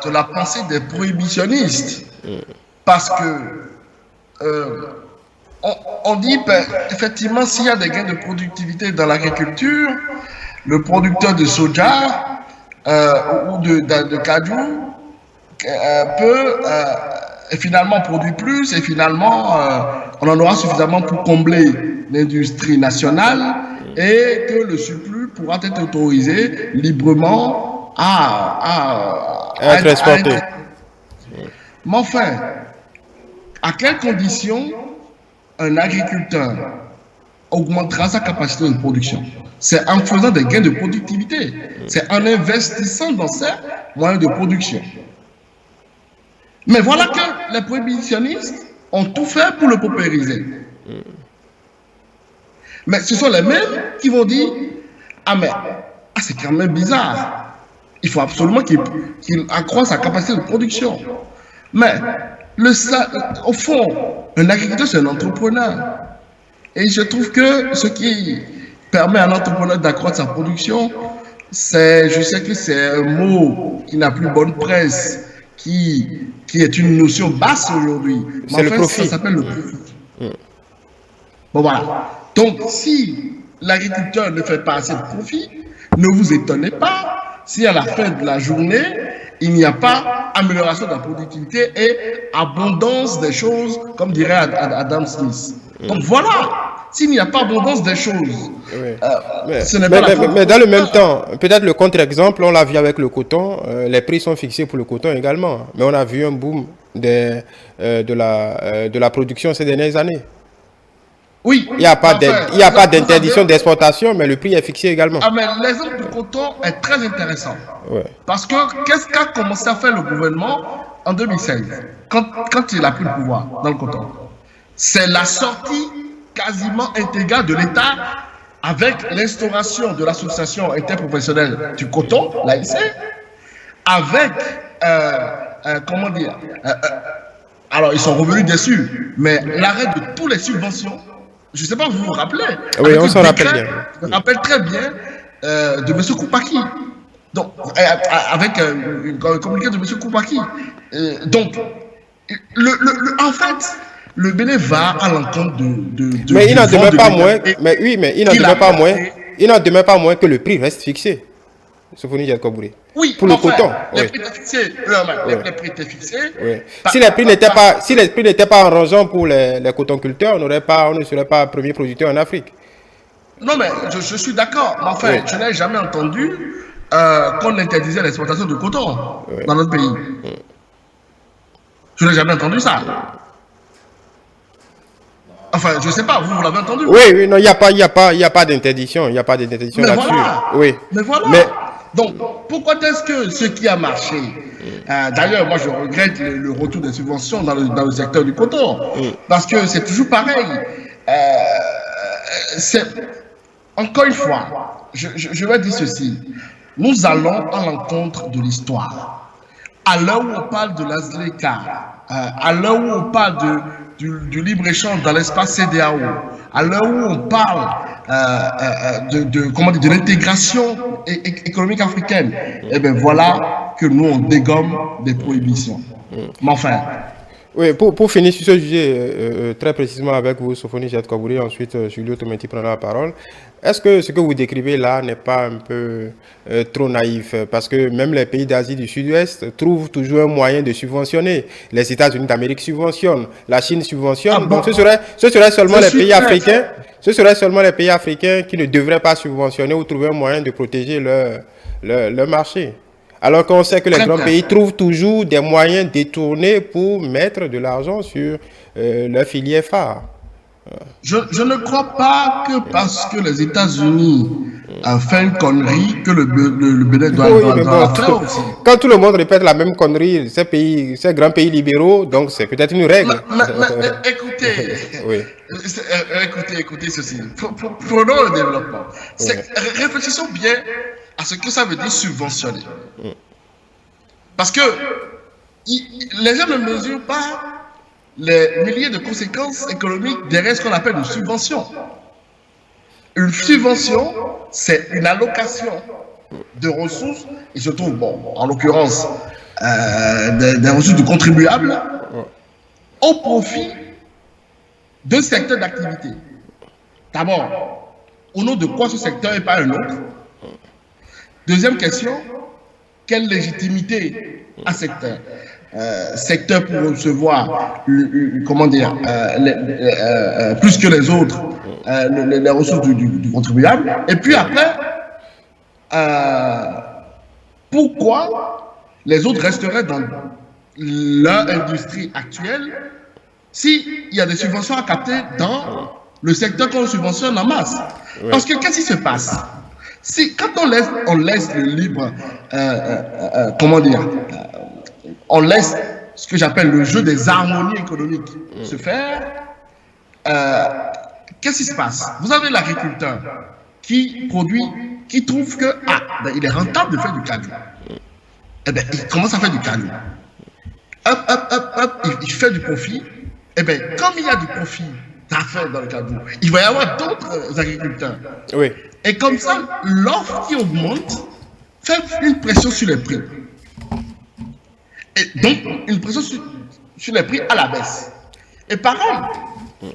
de la pensée des prohibitionnistes. Parce que on dit, ben, effectivement, s'il y a des gains de productivité dans l'agriculture, le producteur de soja ou de cajou peut finalement produire plus et finalement on en aura suffisamment pour combler l'industrie nationale et que le surplus pourra être autorisé librement à être exporté. Mais enfin, à quelles conditions un agriculteur augmentera sa capacité de production? C'est en faisant des gains de productivité. C'est en investissant dans ses moyens de production. Mais voilà que les prohibitionnistes ont tout fait pour le paupériser. Mais ce sont les mêmes qui vont dire « Ah mais, c'est quand même bizarre. Il faut absolument qu'il accroisse sa capacité de production. » Mais, au fond, un agriculteur, c'est un entrepreneur. Et je trouve que ce qui permet à un entrepreneur d'accroître sa production, je sais que c'est un mot qui n'a plus bonne presse, qui est une notion basse aujourd'hui. C'est le profit. Ça s'appelle le profit. Bon, voilà. Donc, si l'agriculteur ne fait pas assez de profit, ne vous étonnez pas si à la fin de la journée, il n'y a pas amélioration de la productivité et abondance des choses, comme dirait Adam Smith. Donc voilà, s'il n'y a pas abondance des choses, ce n'est pas la faute. Mais dans le même temps, peut-être le contre-exemple, on l'a vu avec le coton, les prix sont fixés pour le coton également, mais on a vu un boom de la production ces dernières années. Oui, il n'y a pas d'interdiction d'exportation, mais le prix est fixé également. Ah, mais l'exemple du coton est très intéressant. Ouais. Parce que qu'est-ce qu'a commencé à faire le gouvernement en 2016, quand il a pris le pouvoir dans le coton? C'est la sortie quasiment intégrale de l'État avec l'instauration de l'association interprofessionnelle du coton, l'AIC, avec, comment dire, alors ils sont revenus dessus, mais l'arrêt de toutes les subventions, je ne sais pas si vous vous rappelez. Oui, on s'en rappelle bien. Je me rappelle très bien de M. Koupaki. Donc, avec une communiqué de M. Koupaki. Donc, en fait, le Bénin va à l'encontre de mais il n'en demeure pas moins. Mais oui, mais il n'en demeure pas moins. Il n'en demeure pas moins que le prix reste fixé. Sofoni Djadkobouré. Oui, pour le coton. Les prix étaient fixés. Les prix étaient fixés. Oui. Si les prix n'étaient pas enrangeants pour les cotonculteurs, on ne serait pas premier producteur en Afrique. Non, mais je suis d'accord. Mais enfin, je n'ai jamais entendu qu'on interdisait l'exportation de coton dans notre pays. Je n'ai jamais entendu ça. Enfin, je ne sais pas, vous l'avez entendu? Oui, non, il n'y a pas d'interdiction. Il n'y a pas d'interdiction là-dessus. Voilà. Oui. Mais voilà. Donc, pourquoi est-ce que ce qui a marché, d'ailleurs, moi je regrette le retour des subventions dans le secteur du coton, parce que c'est toujours pareil. Encore une fois, je vais dire ceci, nous allons à l'encontre de l'histoire. À l'heure où on parle de l'ASLECA, à l'heure où on parle du libre-échange dans l'espace CEDEAO, à l'heure où on parle de l'intégration économique africaine, eh bien voilà que nous on dégomme des prohibitions. Mais enfin... Oui, pour finir sur ce sujet très précisément avec vous, Sofoni Djadkobouré, ensuite Julio Tometi prendra la parole. Est-ce que ce que vous décrivez là n'est pas un peu trop naïf? Parce que même les pays d'Asie du Sud-Ouest trouvent toujours un moyen de subventionner. Les États-Unis d'Amérique subventionnent, la Chine subventionne. Donc ce serait seulement les pays africains. Ce serait seulement les pays africains qui ne devraient pas subventionner ou trouver un moyen de protéger leur marché. Alors qu'on sait que les grands pays trouvent toujours des moyens détournés pour mettre de l'argent sur leur filière phare. Je ne crois pas que parce que les États-Unis ont fait une connerie que le Bénin doit faire aussi. Quand tout le monde répète la même connerie, ces grands pays libéraux, donc c'est peut-être une règle. Mais écoutez ceci. Prenons le développement. Réfléchissons bien à ce que ça veut dire subventionner. Parce que les gens ne mesurent pas les milliers de conséquences économiques derrière ce qu'on appelle une subvention. Une subvention, c'est une allocation de ressources, et surtout, bon, en l'occurrence, des ressources du contribuable, au profit d'un secteur d'activité. D'abord, au nom de quoi ce secteur et pas un autre? Deuxième question, quelle légitimité a secteur secteur pour recevoir, comment dire, plus que les autres, les ressources du contribuable. Et puis après, pourquoi les autres resteraient dans leur industrie actuelle s'il y a des subventions à capter dans le secteur qu'on subventionne en masse? Parce que qu'est-ce qui se passe? Quand on laisse le libre, comment dire, on laisse ce que j'appelle le jeu des harmonies économiques se faire, qu'est-ce qui se passe? Vous avez l'agriculteur qui produit, qui trouve que il est rentable de faire du cajou. Eh bien, il commence à faire du cajou. Il fait du profit. Eh bien, comme il y a du profit à faire dans le cajou, il va y avoir d'autres agriculteurs. Oui. Et comme ça, l'offre qui augmente fait une pression sur les prix. Et donc, une pression sur les prix à la baisse. Et pareil,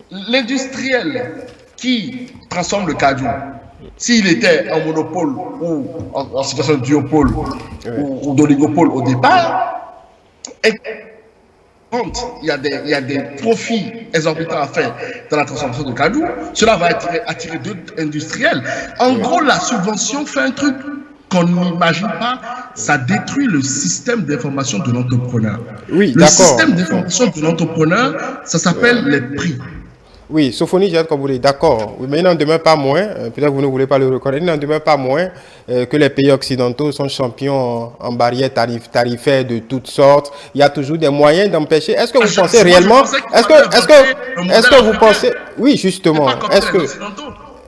l'industriel qui transforme le cajou, s'il était en monopole ou en situation de duopole ou d'oligopole au départ, et quand il y a des profits exorbitants à faire dans la transformation de cajou, cela va attirer d'autres industriels. En gros, la subvention fait un truc qu'on n'imagine pas, ça détruit le système d'information de l'entrepreneur. Oui, le système d'information de l'entrepreneur, ça s'appelle les prix. Oui, Sophonie Jad Kabouré, d'accord. Oui, mais il n'en demeure pas moins, peut-être que vous ne voulez pas le reconnaître, il n'en demeure pas moins que les pays occidentaux sont champions en barrières tarifaires de toutes sortes. Il y a toujours des moyens d'empêcher. Est-ce que vous pensez réellement... Est-ce que vous pensez... Oui, justement.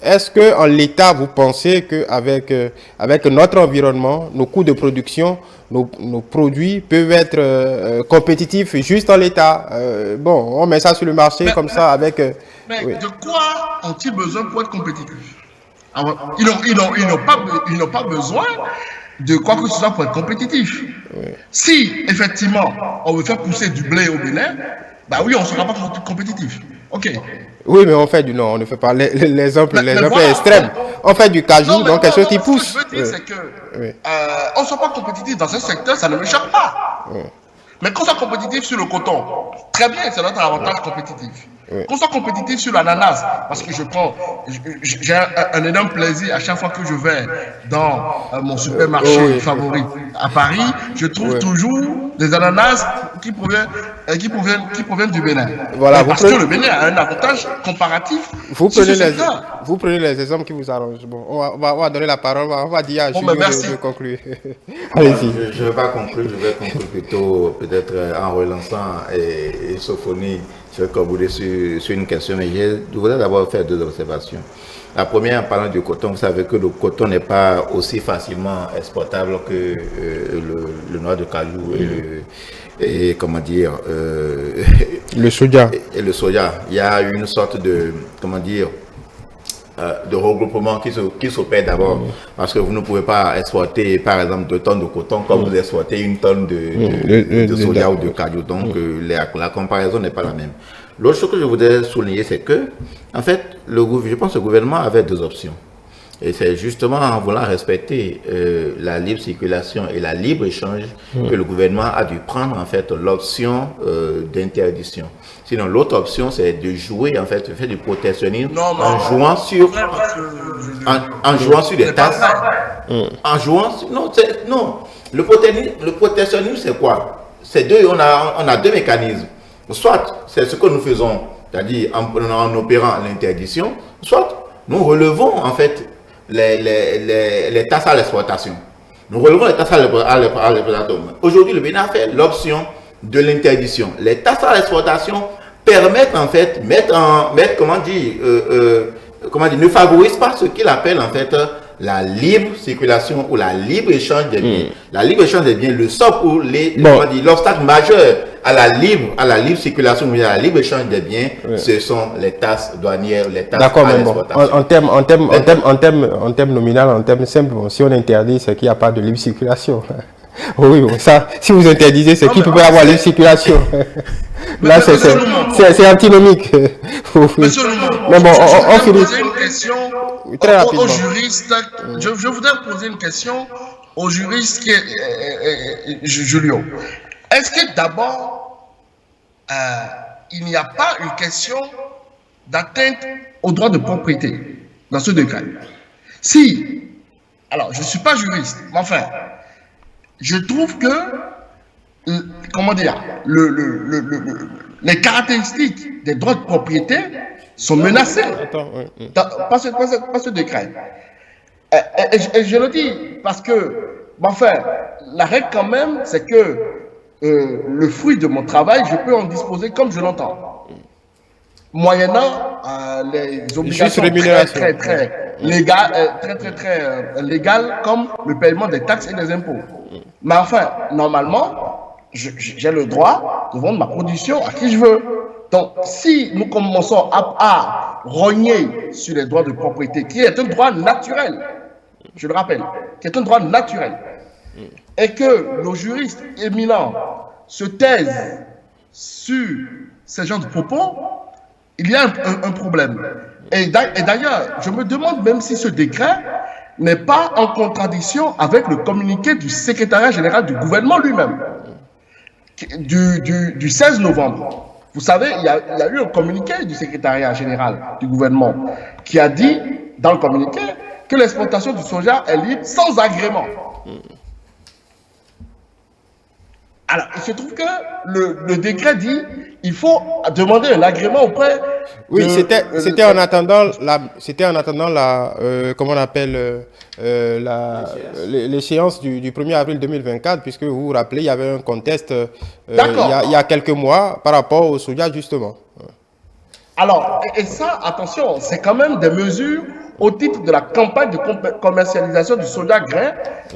Est-ce que en l'état, vous pensez qu'avec avec notre environnement, nos coûts de production, nos produits peuvent être compétitifs juste en l'état? Bon, on met ça sur le marché comme ça avec... Mais de quoi ont-ils besoin pour être compétitifs? Ils n'ont pas besoin de quoi que ce soit pour être compétitifs. Oui. Si, effectivement, on veut faire pousser du blé au Bénin, bah oui, on ne sera pas compétitif. OK. Oui, mais on fait du... Non, on ne fait pas l'exemple voilà, extrême. On fait du cajou, donc quelque chose qui pousse. Ce que je veux dire, c'est que on ne soit pas compétitif dans ce secteur, ça ne me choque pas. Oui. Mais qu'on soit compétitif sur le coton, très bien, c'est notre avantage compétitif. Oui. Qu'on soit compétitif sur l'ananas, parce que j'ai un énorme plaisir à chaque fois que je vais dans mon supermarché favori à Paris, je trouve toujours des ananas qui proviennent du Bénin. Voilà, parce que le Bénin a un avantage comparatif. Vous prenez les exemples qui vous arrangent. Bon, on va donner la parole, on va dire à Julio de conclure. Allez-y. Je ne vais pas conclure, je vais conclure plutôt peut-être en relançant et Sophonie sur une question, mais je voudrais d'abord faire deux observations. La première, en parlant du coton, vous savez que le coton n'est pas aussi facilement exportable que le noix de cajou et comment dire le soja. Et le soja. Il y a une sorte de, comment dire, de regroupement qui s'opère d'abord, parce que vous ne pouvez pas exporter par exemple 2 tonnes de coton comme vous exportez 1 tonne de soja ou de cajou, donc la comparaison n'est pas la même. L'autre chose que je voudrais souligner, c'est que en fait, je pense que le gouvernement avait 2 options. Et c'est justement en voulant respecter la libre circulation et la libre échange que le gouvernement a dû prendre en fait l'option d'interdiction. Sinon, l'autre option, c'est de jouer en fait, faire du protectionnisme en jouant sur des tasses. En jouant sur, non. Le protectionnisme, c'est quoi? C'est on a 2 mécanismes. Soit c'est ce que nous faisons, c'est-à-dire en opérant l'interdiction, soit nous relevons en fait les tasses à l'exploitation. Nous relevons les tasses à l'exploitation. Aujourd'hui, le Bénin a fait l'option de l'interdiction. Les tasses à l'exploitation permettent en fait, ne favorisent pas ce qu'il appelle en fait la libre circulation ou la libre échange des biens. La libre échange des biens, le socle ou l'obstacle majeur à la libre circulation ou à la libre échange des biens, ce sont les tasses douanières, les tasses à l'exploitation. En termes nominal, en termes simples, si on interdit, c'est qu'il n'y a pas de libre circulation. Oui, bon, ça, si vous interdisez, c'est qu'il peut pas avoir libre circulation. Là, c'est antinomique. Mais bon, on finit. Très rapidement. Je voudrais poser une question au juriste qui est Julio. Est-ce que d'abord, il n'y a pas une question d'atteinte au droit de propriété dans ce décret? Si, alors je ne suis pas juriste, mais enfin, je trouve que, comment dire, les caractéristiques des droits de propriété sont menacées par ce décret. Et je le dis parce que, enfin, la règle quand même, c'est que le fruit de mon travail, je peux en disposer comme je l'entends. Moyennant les obligations très légales comme le paiement des taxes et des impôts. Mais enfin, normalement, j'ai le droit de vendre ma production à qui je veux. Donc, si nous commençons à rogner sur les droits de propriété, qui est un droit naturel, je le rappelle, qui est un droit naturel, et que nos juristes éminents se taisent sur ces genres de propos, il y a un problème. Et d'ailleurs, je me demande même si ce décret n'est pas en contradiction avec le communiqué du secrétariat général du gouvernement lui-même, du 16 novembre. Vous savez, il y a eu un communiqué du secrétariat général du gouvernement qui a dit, dans le communiqué, que l'exportation du soja est libre sans agrément. Alors, il se trouve que le décret dit qu'il faut demander un agrément auprès Oui, c'était en attendant la comment on appelle l'échéance du 1er avril 2024, puisque vous vous rappelez, il y avait un contest il y a quelques mois par rapport au soja, justement. Alors, et ça, attention, c'est quand même des mesures au titre de la campagne de commercialisation du soja grain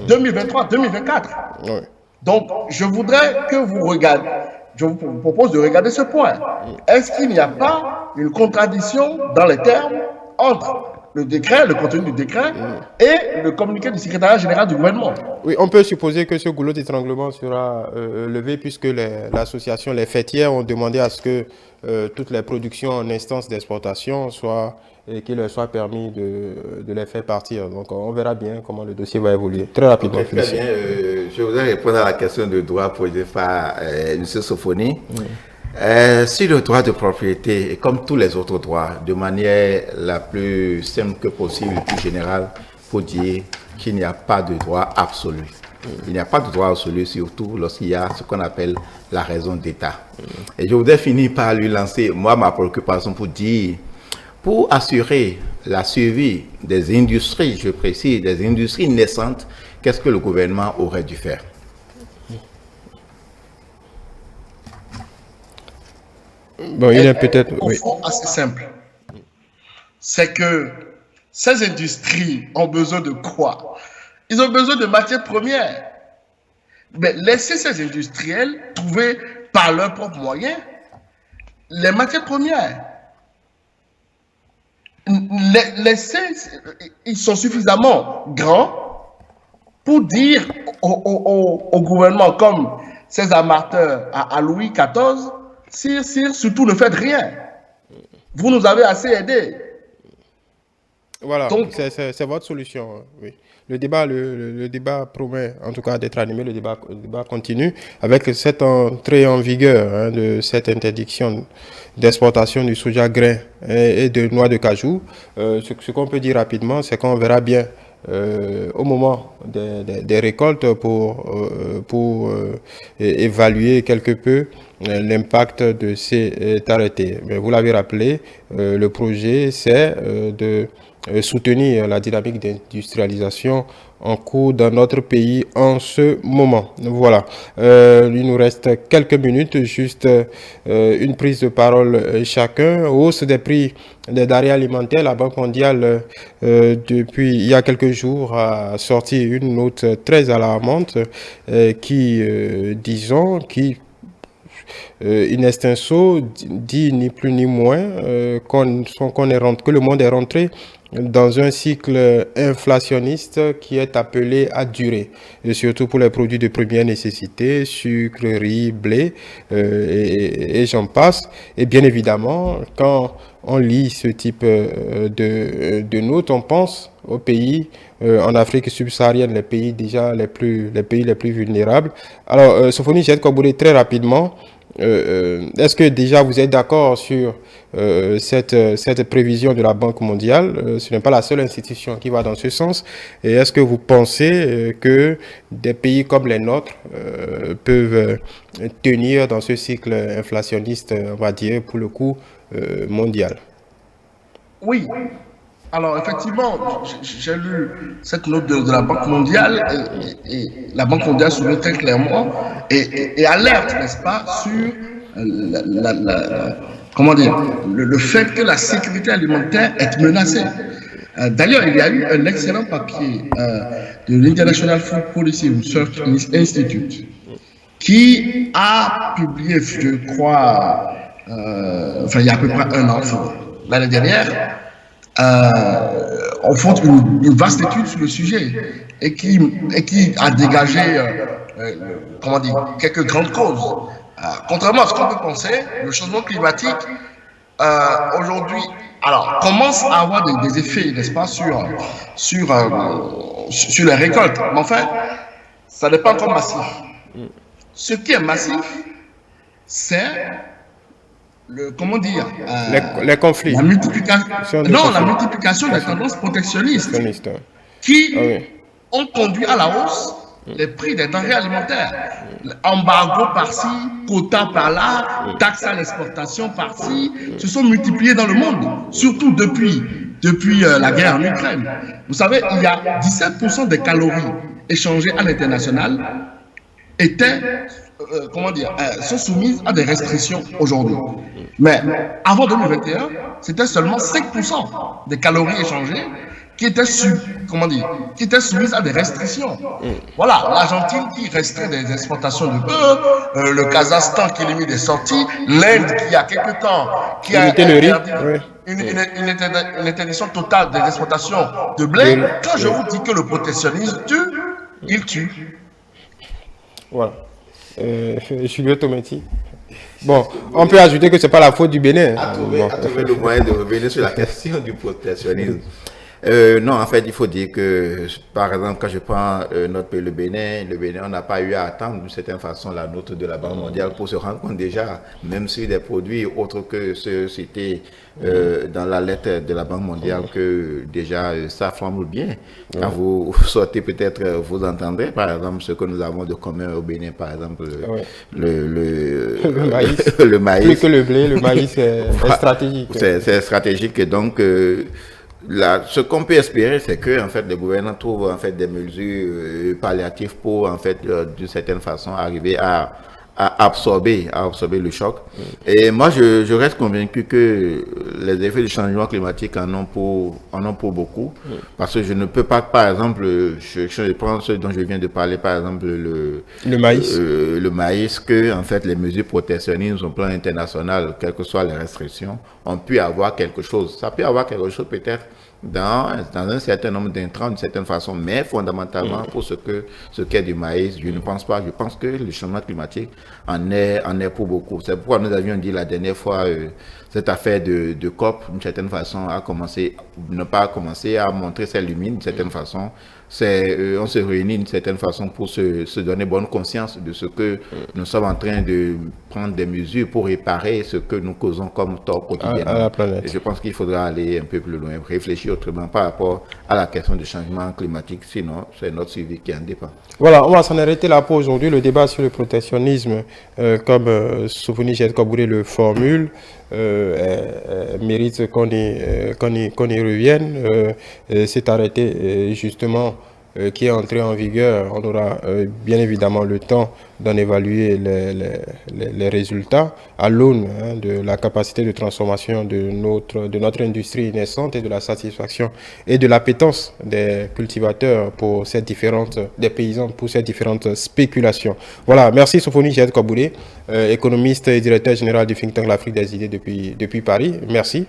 2023-2024. Oui. Donc, je voudrais que vous regardiez, je vous propose de regarder ce point. Est-ce qu'il n'y a pas une contradiction dans les termes entre le décret, le contenu du décret et le communiqué du secrétariat général du gouvernement? Oui, on peut supposer que ce goulot d'étranglement sera levé puisque l'association, les fêtières ont demandé à ce que toutes les productions en instance d'exportation qu'il leur soit permis de les faire partir. Donc on verra bien comment le dossier va évoluer. Très rapidement. Okay, très bien. Je voudrais répondre à la question de droit posée par M. Sofoni. Sur le droit de propriété, et comme tous les autres droits, de manière la plus simple que possible, la plus générale, il faut dire qu'il n'y a pas de droit absolu. Il n'y a pas de droit absolu, surtout lorsqu'il y a ce qu'on appelle la raison d'État. Et je voudrais finir par lui lancer, moi, ma préoccupation pour dire, pour assurer la survie des industries, je précise, des industries naissantes, qu'est-ce que le gouvernement aurait dû faire? Bon, il est peut-être... Au fond, assez simple. C'est que ces industries ont besoin de quoi? Ils ont besoin de matières premières. Mais laissez ces industriels trouver par leurs propres moyens les matières premières. Ils sont suffisamment grands pour dire au gouvernement, comme César Martin à Louis XIV, Sire, surtout ne faites rien. Vous nous avez assez aidés. Voilà, c'est votre solution. Oui. Le débat promet en tout cas d'être animé, le débat continue avec cette entrée en vigueur de cette interdiction d'exportation du soja grain et de noix de cajou. Ce qu'on peut dire rapidement, c'est qu'on verra bien au moment des récoltes pour évaluer quelque peu l'impact de cet arrêté. Mais vous l'avez rappelé, le projet, c'est de soutenir la dynamique d'industrialisation en cours dans notre pays en ce moment. Voilà. Il nous reste quelques minutes, juste une prise de parole chacun. Hausse des prix des denrées alimentaires, la Banque mondiale, depuis il y a quelques jours, a sorti une note très alarmante qui in extenso dit ni plus ni moins que le monde est rentré dans un cycle inflationniste qui est appelé à durer, et surtout pour les produits de première nécessité, sucre, riz, blé, et j'en passe. Et bien évidemment, quand on lit ce type de notes, on pense aux pays en Afrique subsaharienne, les pays les plus vulnérables. Alors, Sofoni Koboulé, très rapidement, est-ce que déjà vous êtes d'accord sur cette prévision de la Banque mondiale? Ce n'est pas la seule institution qui va dans ce sens. Et est-ce que vous pensez que des pays comme les nôtres peuvent tenir dans ce cycle inflationniste, on va dire, pour le coup, mondial? Oui. Alors, effectivement, j'ai lu cette note de la Banque mondiale et la Banque mondiale souligne très clairement et alerte, n'est-ce pas, sur le fait que la sécurité alimentaire est menacée. D'ailleurs, il y a eu un excellent papier de l'International Food Policy Research Institute qui a publié, je crois, il y a à peu près un an, l'année dernière, on fait une vaste étude sur le sujet et qui a dégagé quelques grandes causes. Contrairement à ce qu'on peut penser, le changement climatique aujourd'hui commence à avoir des effets, n'est-ce pas, sur les récoltes. Mais enfin, ça n'est pas encore massif. Ce qui est massif, c'est les conflits. La multiplication des tendances protectionnistes qui ont conduit à la hausse les prix des denrées alimentaires. Embargo par-ci, quota par-là, taxes à l'exportation par-ci, se sont multipliés dans le monde, surtout depuis la guerre en Ukraine. Vous savez, il y a 17% des calories échangées à l'international sont soumises à des restrictions aujourd'hui. Mais avant 2021, c'était seulement 5% des calories échangées qui étaient soumises à des restrictions. Voilà, l'Argentine qui restreint des exportations de bœuf, le Kazakhstan qui limite des sorties, l'Inde qui, il y a quelque temps, qui a une interdiction totale des exportations de blé. Quand je vous dis que le protectionnisme tue, il tue. Voilà. Julio Tometti. Bon, on peut ajouter que ce n'est pas la faute du Bénin. À trouver le moyen de revenir sur la question du protectionnisme. Non, en fait, il faut dire que, par exemple, quand je prends notre pays, le Bénin, on n'a pas eu à attendre d'une certaine façon la note de la Banque mondiale pour se rendre compte déjà, même sur des produits autres que ceux cités dans la lettre de la Banque mondiale, que déjà ça flambe bien. Quand vous sortez, peut-être vous entendrez, par exemple, ce que nous avons de commun au Bénin, par exemple, le maïs. Le maïs. Plus que le blé, le maïs est stratégique. C'est stratégique, et donc ce qu'on peut espérer, c'est que en fait le gouvernement trouve en fait des mesures palliatives pour en fait d'une certaine façon arriver à absorber le choc. Et moi je reste convaincu que les effets du changement climatique en ont pour beaucoup, parce que je ne peux pas, par exemple, je prends ce dont je viens de parler, par exemple le maïs, que en fait les mesures protectionnistes au plan international, quelles que soient les restrictions, ont pu avoir quelque chose. Ça peut avoir quelque chose peut-être dans un certain nombre d'intrants d'une certaine façon, mais fondamentalement pour ce qu'est du maïs, je ne pense pas. Je pense que le changement climatique en est pour beaucoup. C'est pourquoi nous avions dit la dernière fois cette affaire de COP, d'une certaine façon, ne pas commencer à montrer ses limites d'une certaine façon. On se réunit d'une certaine façon pour se donner bonne conscience de ce que nous sommes en train de prendre des mesures pour réparer ce que nous causons comme tort quotidiennement. À la planète. Et je pense qu'il faudra aller un peu plus loin, réfléchir autrement par rapport à la question du changement climatique, sinon c'est notre suivi qui en dépend. Voilà, on va s'en arrêter là pour aujourd'hui. Le débat sur le protectionnisme, comme Sofoni Jet Kabouré le formule, mérite qu'on y revienne. C'est arrêté justement qui est entré en vigueur. On aura bien évidemment le temps d'en évaluer les résultats à l'aune de la capacité de transformation de notre industrie naissante et de la satisfaction et de l'appétence des cultivateurs pour des paysans pour ces différentes spéculations. Voilà, merci Sofoni Jet Kabouré, économiste et directeur général du think tank L'Afrique des idées depuis Paris. Merci.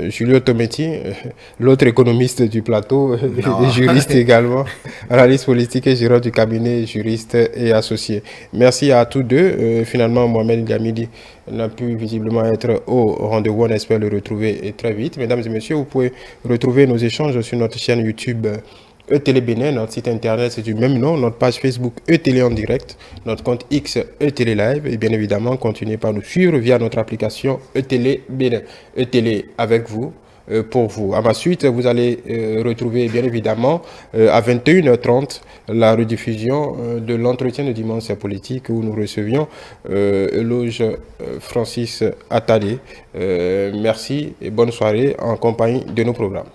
Julio Tometti, l'autre économiste du plateau, juriste également, analyste politique et gérant du cabinet juriste et associé. Merci à tous deux. Finalement, Mohamed Gamidi n'a pu visiblement être au rendez-vous. On espère le retrouver très vite. Mesdames et messieurs, vous pouvez retrouver nos échanges sur notre chaîne YouTube ETélé Bénin, notre site internet c'est du même nom, notre page Facebook ETélé en direct, notre compte X ETélé Live, et bien évidemment continuez par nous suivre via notre application ETélé Bénin. ETélé avec vous, pour vous. À ma suite, vous allez retrouver bien évidemment à 21h30 la rediffusion de l'entretien de dimanche politique où nous recevions Eloge Francis Attali. Merci et bonne soirée en compagnie de nos programmes.